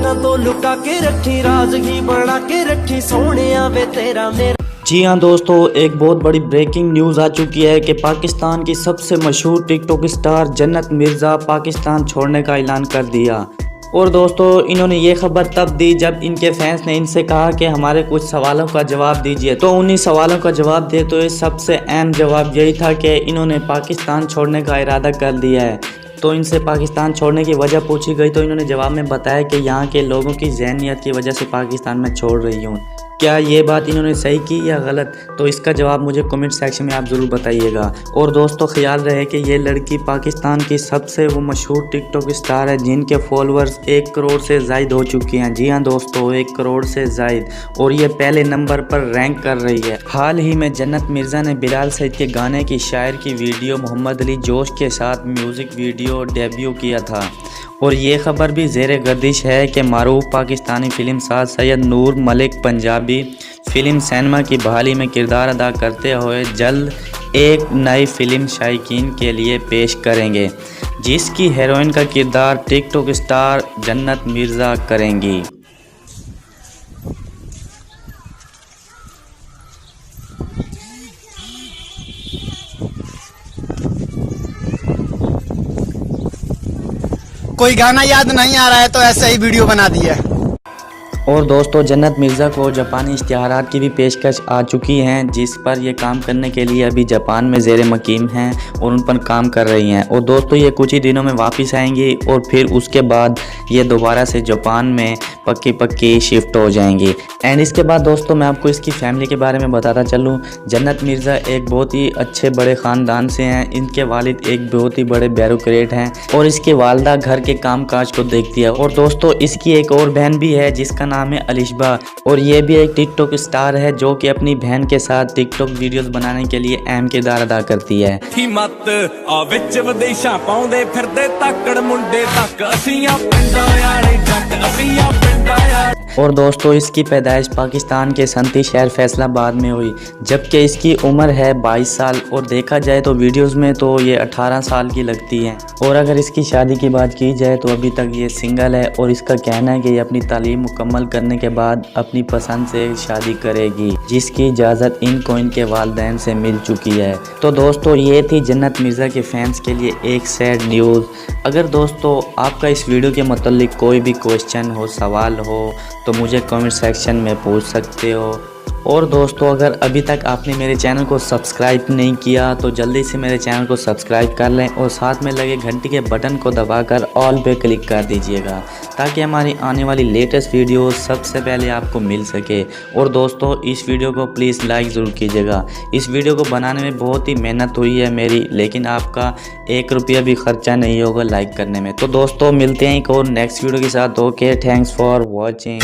लोगों तो लुका के रखी, राजगी बना के रखी, सोनिया वे तेरा मेरा। जी हाँ दोस्तों, एक बहुत बड़ी ब्रेकिंग न्यूज़ आ चुकी है कि पाकिस्तान की सबसे मशहूर टिकटॉक स्टार जन्नत मिर्ज़ा पाकिस्तान छोड़ने का ऐलान कर दिया। और दोस्तों, इन्होंने ये खबर तब दी जब इनके फैंस ने इनसे कहा कि हमारे कुछ सवालों का जवाब दीजिए। तो उन्हीं सवालों का जवाब देते हुए सबसे अहम जवाब यही था कि इन्होंने पाकिस्तान छोड़ने का इरादा कर दिया है। तो इनसे पाकिस्तान छोड़ने की वजह पूछी गई तो इन्होंने जवाब में बताया कि यहाँ के लोगों की ज़हनियत की वजह से पाकिस्तान में छोड़ रही हूँ। क्या ये बात इन्होंने सही की या गलत, तो इसका जवाब मुझे कमेंट सेक्शन में आप ज़रूर बताइएगा। और दोस्तों, ख्याल रहे कि ये लड़की पाकिस्तान की सबसे वो मशहूर टिकटॉक स्टार है जिनके फॉलोअर्स 1 करोड़ से ज़ायद हो चुकी हैं। जी हाँ दोस्तों, 1 करोड़ से ज़ायद, और ये पहले नंबर पर रैंक कर रही है। हाल ही में जन्नत मिर्ज़ा ने बिलाल सईद के गाने की शायर की वीडियो मोहम्मद अली जोश के साथ म्यूज़िक वीडियो डेब्यू किया था। और ये खबर भी ज़ेरे गर्दिश है कि मारूफ पाकिस्तानी फिल्म साज सैयद नूर मलिक पंजाबी फिल्म सिनेमा की बहाली में किरदार अदा करते हुए जल्द एक नई फिल्म शायकीन के लिए पेश करेंगे, जिसकी हीरोइन का किरदार टिकटॉक स्टार जन्नत मिर्ज़ा करेंगी। कोई गाना याद नहीं आ रहा है तो ऐसे ही वीडियो बना दिया है। और दोस्तों, जन्नत मिर्ज़ा को जापानी इश्तिहारात की भी पेशकश आ चुकी हैं, जिस पर ये काम करने के लिए अभी जापान में ज़ेरे मकीम हैं और उन पर काम कर रही हैं। और दोस्तों, ये कुछ ही दिनों में वापस आएंगी और फिर उसके बाद ये दोबारा से जापान में पक्की शिफ्ट हो जाएंगी। एंड इसके बाद दोस्तों, मैं आपको इसकी फैमिली के बारे में बताता चलूँ। जन्नत मिर्ज़ा एक बहुत ही अच्छे बड़े ख़ानदान से हैं। इनके वालिद एक बहुत ही बड़े ब्यूरोक्रेट हैं और इसकी वालदा घर के काम काज को देखती है। और दोस्तों, इसकी एक और बहन भी है जिसका नाम है अलिशबा, और ये भी एक टिकटॉक स्टार है जो कि अपनी बहन के साथ टिकटॉक वीडियोस बनाने के लिए अहम किरदार अदा करती है। और दोस्तों, इसकी पैदाइश पाकिस्तान के संती शहर फैसलाबाद में हुई, जबकि इसकी उम्र है 22 साल और देखा जाए तो वीडियोस में तो ये 18 साल की लगती है। और अगर इसकी शादी की बात की जाए तो अभी तक ये सिंगल है और इसका कहना है कि ये अपनी तालीम मुकम्मल करने के बाद अपनी पसंद से शादी करेगी, जिसकी इजाज़त इनको इनके वालिदैन से मिल चुकी है। तो दोस्तों, ये थी जन्नत मिर्ज़ा के फैंस के लिए एक सैड न्यूज़। अगर दोस्तों आपका इस वीडियो के मतलब कोई भी क्वेश्चन हो, सवाल हो, तो मुझे कमेंट सेक्शन में पूछ सकते हो। और दोस्तों, अगर अभी तक आपने मेरे चैनल को सब्सक्राइब नहीं किया तो जल्दी से मेरे चैनल को सब्सक्राइब कर लें और साथ में लगे घंटी के बटन को दबाकर ऑल पे क्लिक कर दीजिएगा, ताकि हमारी आने वाली लेटेस्ट वीडियो सबसे पहले आपको मिल सके। और दोस्तों, इस वीडियो को प्लीज़ लाइक ज़रूर कीजिएगा। इस वीडियो को बनाने में बहुत ही मेहनत हुई है मेरी, लेकिन आपका 1 रुपया भी खर्चा नहीं होगा लाइक करने में। तो दोस्तों, मिलते हैं एक और नेक्स्ट वीडियो के साथ। Okay, thanks for watching.